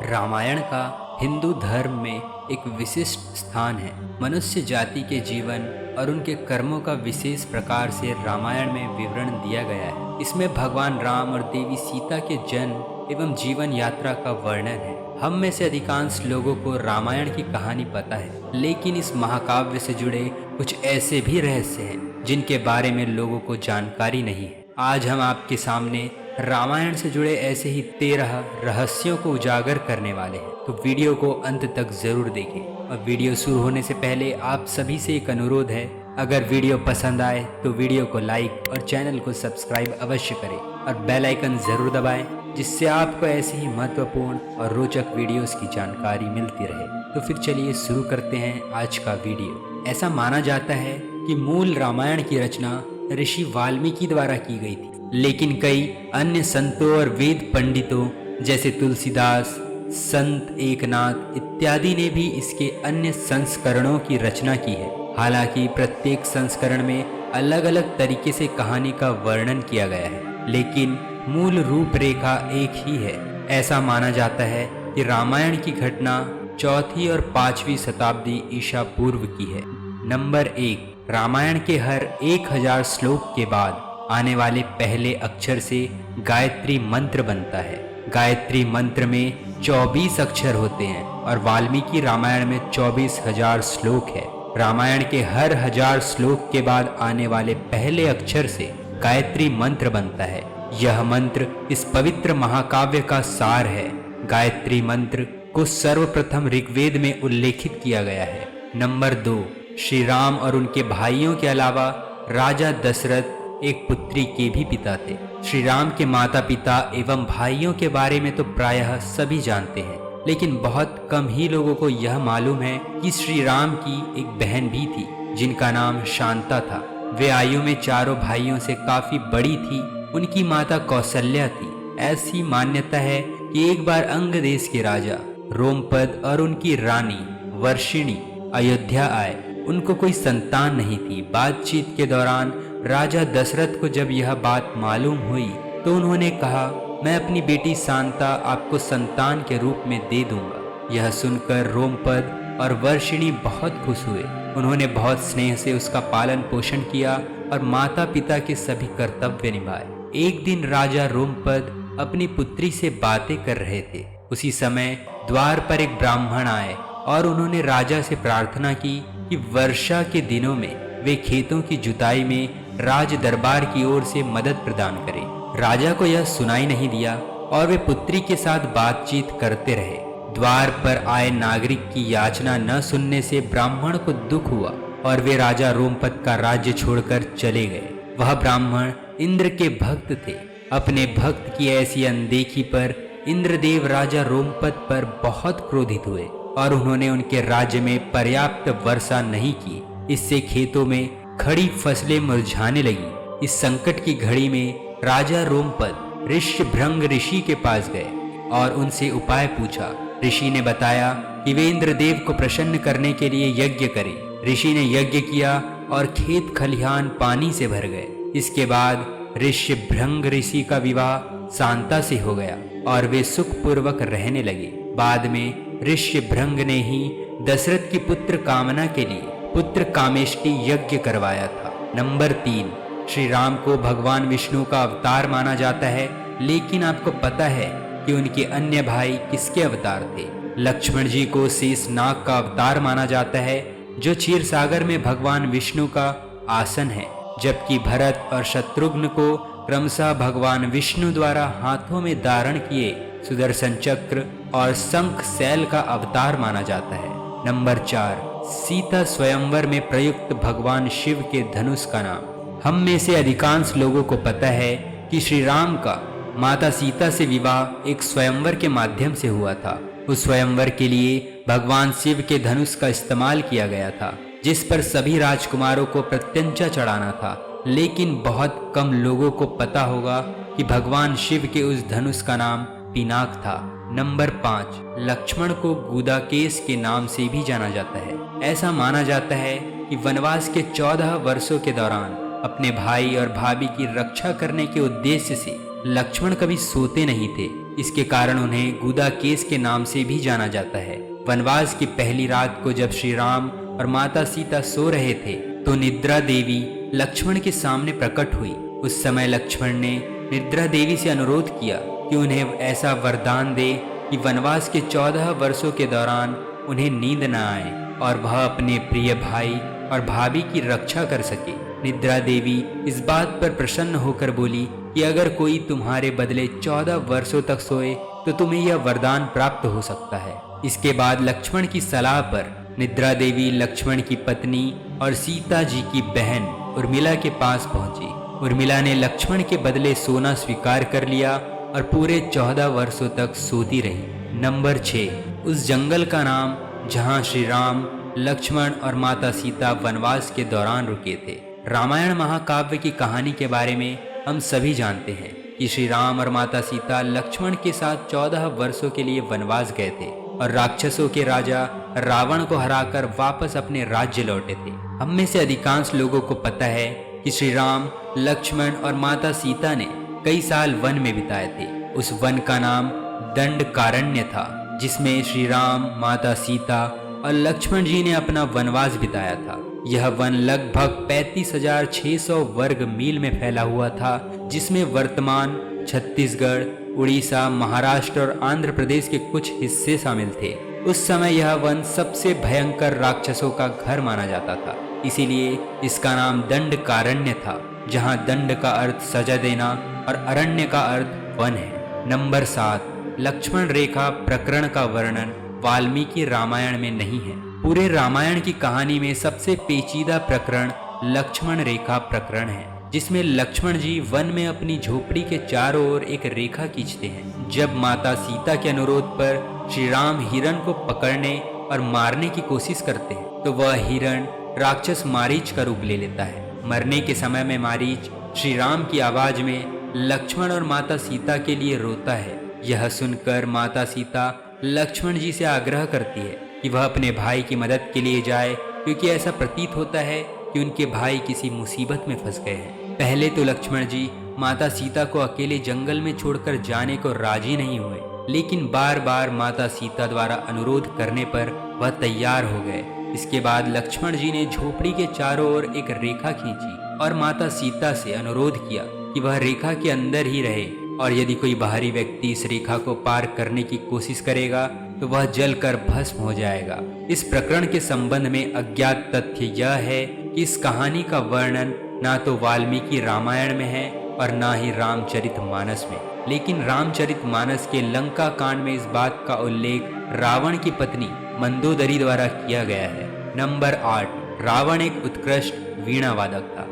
रामायण का हिंदू धर्म में एक विशिष्ट स्थान है। मनुष्य जाति के जीवन और उनके कर्मों का विशेष प्रकार से रामायण में विवरण दिया गया है। इसमें भगवान राम और देवी सीता के जन्म एवं जीवन यात्रा का वर्णन है। हम में से अधिकांश लोगों को रामायण की कहानी पता है, लेकिन इस महाकाव्य से जुड़े कुछ ऐसे भी रहस्य हैं जिनके बारे में लोगों को जानकारी नहीं है। आज हम आपके सामने रामायण से जुड़े ऐसे ही 13 रहस्यों को उजागर करने वाले हैं, तो वीडियो को अंत तक जरूर देखें। और वीडियो शुरू होने से पहले आप सभी से एक अनुरोध है, अगर वीडियो पसंद आए तो वीडियो को लाइक और चैनल को सब्सक्राइब अवश्य करें और बेल आइकन जरूर दबाएं, जिससे आपको ऐसे ही महत्वपूर्ण और रोचक वीडियोस की जानकारी मिलती रहे। तो फिर चलिए शुरू करते हैं आज का वीडियो। ऐसा माना जाता है कि मूल रामायण की रचना ऋषि वाल्मीकि द्वारा की गई थी, लेकिन कई अन्य संतों और वेद पंडितों जैसे तुलसीदास, संत एकनाथ इत्यादि ने भी इसके अन्य संस्करणों की रचना की है। हालांकि प्रत्येक संस्करण में अलग अलग तरीके से कहानी का वर्णन किया गया है, लेकिन मूल रूपरेखा एक ही है। ऐसा माना जाता है कि रामायण की घटना 4वीं और 5वीं शताब्दी ईसा पूर्व की है। नंबर 1, रामायण के हर 1000 श्लोक के बाद आने वाले पहले अक्षर से गायत्री मंत्र बनता है। गायत्री मंत्र में 24 अक्षर होते हैं और वाल्मीकि रामायण में 24,000 श्लोक है। रामायण के हर 1000 श्लोक के बाद आने वाले पहले अक्षर से गायत्री मंत्र बनता है। यह मंत्र इस पवित्र महाकाव्य का सार है। गायत्री मंत्र को सर्वप्रथम ऋग्वेद में उल्लेखित किया गया है। नंबर 2, श्री राम और उनके भाइयों के अलावा राजा दशरथ एक पुत्री के भी पिता थे। श्री राम के माता पिता एवं भाइयों के बारे में तो प्रायः सभी जानते हैं, लेकिन बहुत कम ही लोगों को यह मालूम है कि श्री राम की एक बहन भी थी जिनका नाम शांता था। वे आयु में चारों भाइयों से काफी बड़ी थी। उनकी माता कौशल्या थी। ऐसी मान्यता है कि एक बार अंग देश के राजा रोमपद और उनकी रानी वर्षिणी अयोध्या आए। उनको कोई संतान नहीं थी। बातचीत के दौरान राजा दशरथ को जब यह बात मालूम हुई तो उन्होंने कहा, मैं अपनी बेटी शांता आपको संतान के रूप में दे दूंगा। यह सुनकर रोमपद और वर्षिणी बहुत खुश हुए। उन्होंने बहुत स्नेह से उसका पालन पोषण किया और माता पिता के सभी कर्तव्य निभाए। एक दिन राजा रोमपद अपनी पुत्री से बातें कर रहे थे। उसी समय द्वार पर एक ब्राह्मण आए और उन्होंने राजा से प्रार्थना की कि वर्षा के दिनों में वे खेतों की जुताई में राज दरबार की ओर से मदद प्रदान करें। राजा को यह सुनाई नहीं दिया और वे पुत्री के साथ बातचीत करते रहे। द्वार पर आए नागरिक की याचना न सुनने से ब्राह्मण को दुख हुआ और वे राजा रोमपद का राज्य छोड़कर चले गए। वह ब्राह्मण इंद्र के भक्त थे। अपने भक्त की ऐसी अनदेखी पर इंद्रदेव राजा रोमपद पर बहुत क्रोधित हुए और उन्होंने उनके राज्य में पर्याप्त वर्षा नहीं की। इससे खेतों में खड़ी फसलें मुरझाने लगी। इस संकट की घड़ी में राजा रोमपद ऋष्यभृंग ऋषि के पास गए और उनसे उपाय पूछा। ऋषि ने बताया कि वे इंद्रदेव को प्रसन्न करने के लिए यज्ञ करें। ऋषि ने यज्ञ किया और खेत खलिहान पानी से भर गए। इसके बाद ऋष्यभृंग ऋषि का विवाह शांता से हो गया और वे सुखपूर्वक रहने लगे। बाद में ऋष्यभृंग ने ही दशरथ की पुत्र कामना के लिए पुत्र कामेष्टि यज्ञ करवाया था। नंबर 3, श्री राम को भगवान विष्णु का अवतार माना जाता है, लेकिन आपको पता है कि उनके अन्य भाई किसके अवतार थे? लक्ष्मण जी को शेषनाग का अवतार माना जाता है, जो क्षीर सागर में भगवान विष्णु का आसन है, जबकि भरत और शत्रुघ्न को क्रमशः भगवान विष्णु द्वारा हाथों में धारण किए सुदर्शन चक्र और शंख शैल का अवतार माना जाता है। नंबर 4, सीता स्वयंवर में प्रयुक्त भगवान शिव के धनुष का नाम। हम में से अधिकांश लोगों को पता है कि श्री राम का माता सीता से विवाह एक स्वयंवर के माध्यम से हुआ था। उस स्वयंवर के लिए भगवान शिव के धनुष का इस्तेमाल किया गया था, जिस पर सभी राजकुमारों को प्रत्यंचा चढ़ाना था। लेकिन बहुत कम लोगों को पता होगा कि भगवान शिव के उस धनुष का नाम पिनाक था। नंबर 5, लक्ष्मण को गुदाकेश के नाम से भी जाना जाता है। ऐसा माना जाता है कि वनवास के 14 वर्षों के दौरान अपने भाई और भाभी की रक्षा करने के उद्देश्य से लक्ष्मण कभी सोते नहीं थे। इसके कारण उन्हें गुदाकेश के नाम से भी जाना जाता है। वनवास की पहली रात को जब श्री राम और माता सीता सो रहे थे तो निद्रा देवी लक्ष्मण के सामने प्रकट हुई। उस समय लक्ष्मण ने निद्रा देवी से अनुरोध किया कि उन्हें ऐसा वरदान दे कि वनवास के 14 वर्षों के दौरान उन्हें नींद न आए और वह अपने प्रिय भाई और भाभी की रक्षा कर सके। निद्रा देवी इस बात पर प्रसन्न होकर बोली कि अगर कोई तुम्हारे बदले 14 वर्षों तक सोए तो तुम्हें यह वरदान प्राप्त हो सकता है। इसके बाद लक्ष्मण की सलाह पर निद्रा देवी लक्ष्मण की पत्नी और सीता जी की बहन उर्मिला के पास पहुंची। उर्मिला ने लक्ष्मण के बदले सोना स्वीकार कर लिया और पूरे 14 वर्षों तक सोती रही। नंबर 6, उस जंगल का नाम जहां श्री राम, लक्ष्मण और माता सीता वनवास के दौरान रुके थे। रामायण महाकाव्य की कहानी के बारे में हम सभी जानते हैं कि श्री राम और माता सीता लक्ष्मण के साथ 14 वर्षों के लिए वनवास गए थे और राक्षसों के राजा रावण को हराकर वापस अपने राज्य लौटे थे। हम में से अधिकांश लोगों को पता है कि श्री राम, लक्ष्मण और माता सीता ने कई साल वन में बिताए थे। उस वन का नाम दंडकारण्य था, जिसमें श्री राम, माता सीता और लक्ष्मण जी ने अपना वनवास बिताया था। यह वन लगभग 35,600 वर्ग मील में फैला हुआ था, जिसमें वर्तमान छत्तीसगढ़, उड़ीसा, महाराष्ट्र और आंध्र प्रदेश के कुछ हिस्से शामिल थे। उस समय यह वन सबसे भयंकर राक्षसों का घर माना जाता था, इसीलिए इसका नाम दंडकारण्य था, जहां दंड का अर्थ सजा देना और अरण्य का अर्थ वन है। नंबर 7, लक्ष्मण रेखा प्रकरण का वर्णन वाल्मीकि रामायण में नहीं है। पूरे रामायण की कहानी में सबसे पेचीदा प्रकरण लक्ष्मण रेखा प्रकरण है, जिसमें लक्ष्मण जी वन में अपनी झोपड़ी के चारों ओर एक रेखा खींचते हैं। जब माता सीता के अनुरोध पर श्री राम हिरण को पकड़ने और मारने की कोशिश करते हैं तो वह हिरण राक्षस मारीच का रूप ले लेता है। मरने के समय में मारीच श्री राम की आवाज में लक्ष्मण और माता सीता के लिए रोता है। यह सुनकर माता सीता लक्ष्मण जी से आग्रह करती है कि वह अपने भाई की मदद के लिए जाए, क्योंकि ऐसा प्रतीत होता है कि उनके भाई किसी मुसीबत में फंस गए हैं। पहले तो लक्ष्मण जी माता सीता को अकेले जंगल में छोड़कर जाने को राजी नहीं हुए, लेकिन बार बार माता सीता द्वारा अनुरोध करने पर वह तैयार हो गए। इसके बाद लक्ष्मण जी ने झोपड़ी के चारों ओर एक रेखा खींची और माता सीता से अनुरोध किया कि वह रेखा के अंदर ही रहे, और यदि कोई बाहरी व्यक्ति इस रेखा को पार करने की कोशिश करेगा तो वह जलकर भस्म हो जाएगा। इस प्रकरण के संबंध में अज्ञात तथ्य यह है कि इस कहानी का वर्णन ना तो वाल्मीकि रामायण में है और ना ही रामचरितमानस में, लेकिन रामचरितमानस के लंका कांड में इस बात का उल्लेख रावण की पत्नी मंदोदरी द्वारा किया गया है। नंबर 8, रावण एक उत्कृष्ट वीणा वादक था।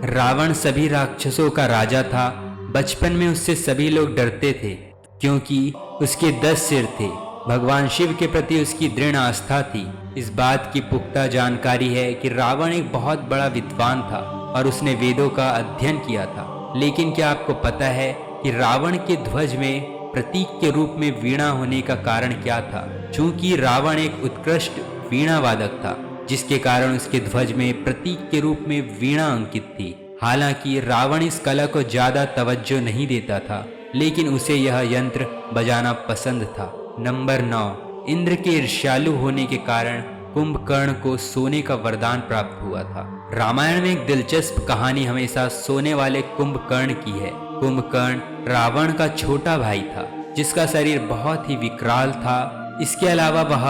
रावण सभी राक्षसों का राजा था। बचपन में उससे सभी लोग डरते थे क्योंकि उसके 10 सिर थे। भगवान शिव के प्रति उसकी दृढ़ आस्था थी। इस बात की पुख्ता जानकारी है कि रावण एक बहुत बड़ा विद्वान था और उसने वेदों का अध्ययन किया था। लेकिन क्या आपको पता है कि रावण के ध्वज में प्रतीक के रूप में वीणा होने का कारण क्या था? चूंकि रावण एक उत्कृष्ट वीणा वादक था, जिसके कारण उसके ध्वज में प्रतीक के रूप में वीणा अंकित थी। हालांकि रावण इस कला को ज्यादा तवज्जो नहीं देता था, लेकिन उसे यह यंत्र बजाना पसंद था। नंबर 9, इंद्र के ईर्ष्यालु होने के कारण कुंभकर्ण को सोने का वरदान प्राप्त हुआ था। रामायण में एक दिलचस्प कहानी हमेशा सोने वाले कुंभकर्ण की है। कुंभकर्ण रावण का छोटा भाई था, जिसका शरीर बहुत ही विकराल था। इसके अलावा वह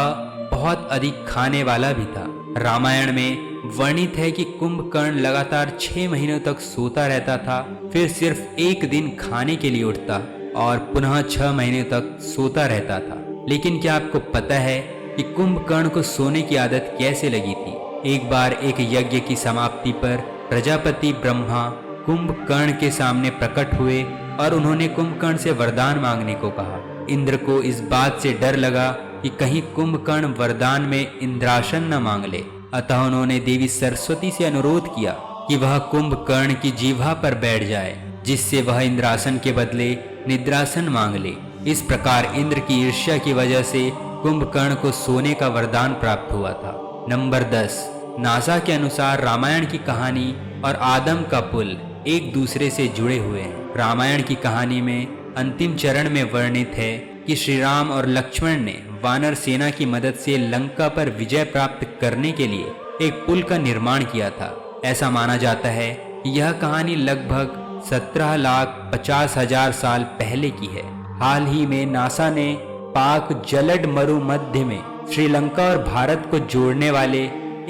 बहुत अधिक खाने वाला भी था। रामायण में वर्णित है कि कुंभकर्ण लगातार 6 महीनों तक सोता रहता था, फिर सिर्फ एक दिन खाने के लिए उठता और पुनः 6 महीने तक सोता रहता था। लेकिन क्या आपको पता है कि कुंभकर्ण को सोने की आदत कैसे लगी थी? एक बार एक यज्ञ की समाप्ति पर प्रजापति ब्रह्मा कुंभकर्ण के सामने प्रकट हुए और उन्होंने कुंभकर्ण से वरदान मांगने को कहा। इंद्र को इस बात से डर लगा कि कहीं कुंभकर्ण वरदान में इंद्रासन न मांग ले, अतः उन्होंने देवी सरस्वती से अनुरोध किया कि वह कुंभकर्ण की जीभा पर बैठ जाए, जिससे वह इंद्रासन के बदले निद्रासन मांग ले। इस प्रकार इंद्र की ईर्ष्या की वजह से कुंभकर्ण को सोने का वरदान प्राप्त हुआ था। नंबर 10, नासा के अनुसार रामायण की कहानी और आदम का पुल एक दूसरे से जुड़े हुए हैं। रामायण की कहानी में अंतिम चरण में वर्णित है कि श्री राम और लक्ष्मण ने वानर सेना की मदद से लंका पर विजय प्राप्त करने के लिए एक पुल का निर्माण किया था। ऐसा माना जाता है कि यह कहानी लगभग 17,50,000 साल पहले की है। हाल ही में नासा ने पाक जलड मरुमध्य में श्रीलंका और भारत को जोड़ने वाले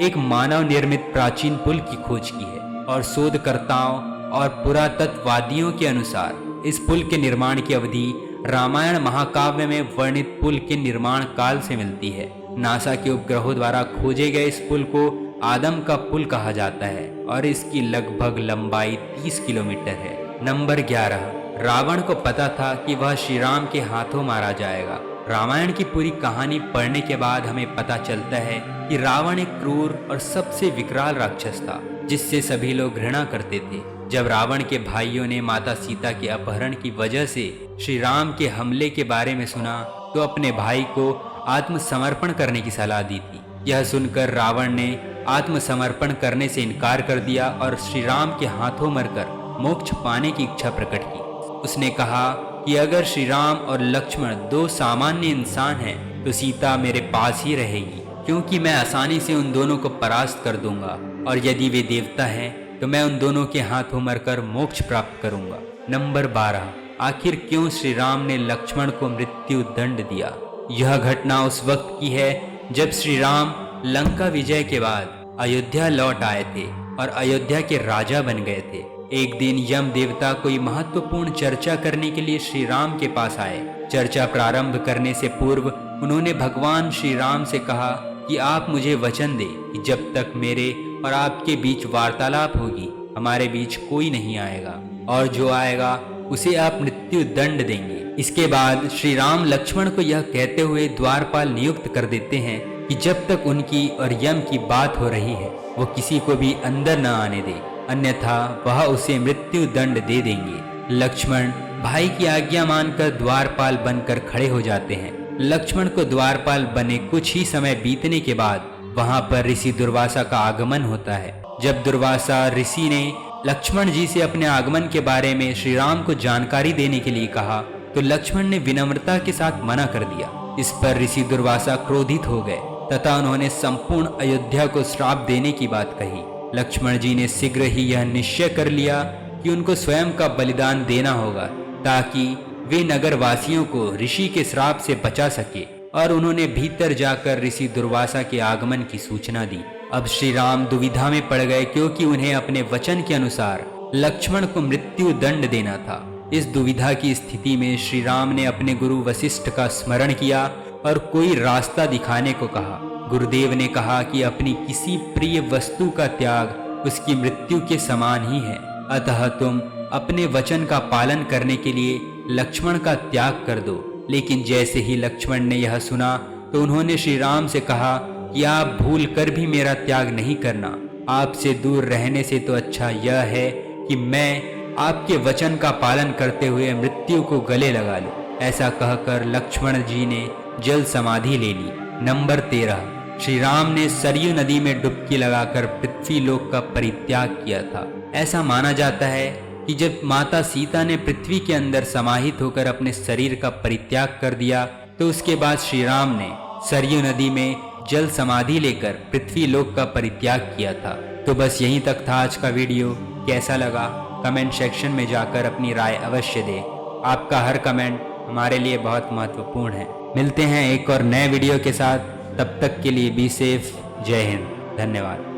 एक मानव निर्मित प्राचीन पुल की खोज की है और शोधकर्ताओं और पुरातत्ववादियों के अनुसार इस पुल के निर्माण की अवधि रामायण महाकाव्य में वर्णित पुल के निर्माण काल से मिलती है। नासा के उपग्रहों द्वारा खोजे गए इस पुल को आदम का पुल कहा जाता है और इसकी लगभग लंबाई 30 किलोमीटर है। नंबर 11, रावण को पता था कि वह श्री राम के हाथों मारा जाएगा। रामायण की पूरी कहानी पढ़ने के बाद हमें पता चलता है कि रावण एक क्रूर और सबसे विकराल राक्षस था जिससे सभी लोग घृणा करते थे। जब रावण के भाइयों ने माता सीता के अपहरण की वजह से श्री राम के हमले के बारे में सुना तो अपने भाई को आत्मसमर्पण करने की सलाह दी थी। यह सुनकर रावण ने आत्मसमर्पण करने से इनकार कर दिया और श्री राम के हाथों मरकर मोक्ष पाने की इच्छा प्रकट की। उसने कहा कि अगर श्री राम और लक्ष्मण दो सामान्य इंसान हैं तो सीता मेरे पास ही रहेगी, क्योंकि मैं आसानी से उन दोनों को परास्त कर दूंगा, और यदि वे देवता हैं तो मैं उन दोनों के हाथों मरकर मोक्ष प्राप्त करूंगा। नंबर 12, आखिर क्यों श्री राम ने लक्ष्मण को मृत्यु दंड दिया? यह घटना उस वक्त की है जब श्री राम लंका विजय के बाद अयोध्या लौट आए थे और अयोध्या के राजा बन गए थे। एक दिन यम देवता कोई महत्वपूर्ण चर्चा करने के लिए श्री राम के पास आए। चर्चा प्रारंभ करने से पूर्व उन्होंने भगवान श्री राम से कहा कि आप मुझे वचन दें कि जब तक मेरे और आपके बीच वार्तालाप होगी हमारे बीच कोई नहीं आएगा, और जो आएगा उसे आप मृत्यु दंड देंगे। इसके बाद श्री राम लक्ष्मण को यह कहते हुए द्वारपाल नियुक्त कर देते हैं कि जब तक उनकी और यम की बात हो रही है वो किसी को भी अंदर न आने दे, अन्यथा वह उसे मृत्यु दंड दे देंगे। लक्ष्मण भाई की आज्ञा मानकर द्वारपाल बनकर खड़े हो जाते हैं। लक्ष्मण को द्वारपाल बने कुछ ही समय बीतने के बाद वहां पर ऋषि दुर्वासा का आगमन होता है। जब दुर्वासा ऋषि ने लक्ष्मण जी से अपने आगमन के बारे में श्री राम को जानकारी देने के लिए कहा तो लक्ष्मण ने विनम्रता के साथ मना कर दिया। इस पर ऋषि दुर्वासा क्रोधित हो गए तथा उन्होंने संपूर्ण अयोध्या को श्राप देने की बात कही। लक्ष्मण जी ने शीघ्र ही यह निश्चय कर लिया कि उनको स्वयं का बलिदान देना होगा ताकि वे नगर वासियों को ऋषि के श्राप से बचा सके, और उन्होंने भीतर जाकर ऋषि दुर्वासा के आगमन की सूचना दी। अब श्री राम दुविधा में पड़ गए क्योंकि उन्हें अपने वचन के अनुसार लक्ष्मण को मृत्यु दंड देना था। इस दुविधा की स्थिति में श्री राम ने अपने गुरु वशिष्ठ का स्मरण किया और कोई रास्ता दिखाने को कहा। गुरुदेव ने कहा कि अपनी किसी प्रिय वस्तु का त्याग उसकी मृत्यु के समान ही है, अतः तुम अपने वचन का पालन करने के लिए लक्ष्मण का त्याग कर दो। लेकिन जैसे ही लक्ष्मण ने यह सुना तो उन्होंने श्री राम से कहा कि आप भूल कर भी मेरा त्याग नहीं करना। आपसे दूर रहने से तो अच्छा यह है कि मैं आपके वचन का पालन करते हुए मृत्यु को गले लगा लूं। ऐसा कहकर लक्ष्मण जी ने जल समाधि ले ली। नंबर 13, श्री राम ने सरयू नदी में डुबकी लगाकर पृथ्वी लोक का परित्याग किया था। ऐसा माना जाता है कि जब माता सीता ने पृथ्वी के अंदर समाहित होकर अपने शरीर का परित्याग कर दिया तो उसके बाद श्री राम ने सरयू नदी में जल समाधि लेकर पृथ्वी लोक का परित्याग किया था। तो बस यहीं तक था आज का वीडियो। कैसा लगा कमेंट सेक्शन में जाकर अपनी राय अवश्य दें। आपका हर कमेंट हमारे लिए बहुत महत्वपूर्ण है। मिलते हैं एक और नए वीडियो के साथ, तब तक के लिए बी सेफ। जय हिंद, धन्यवाद।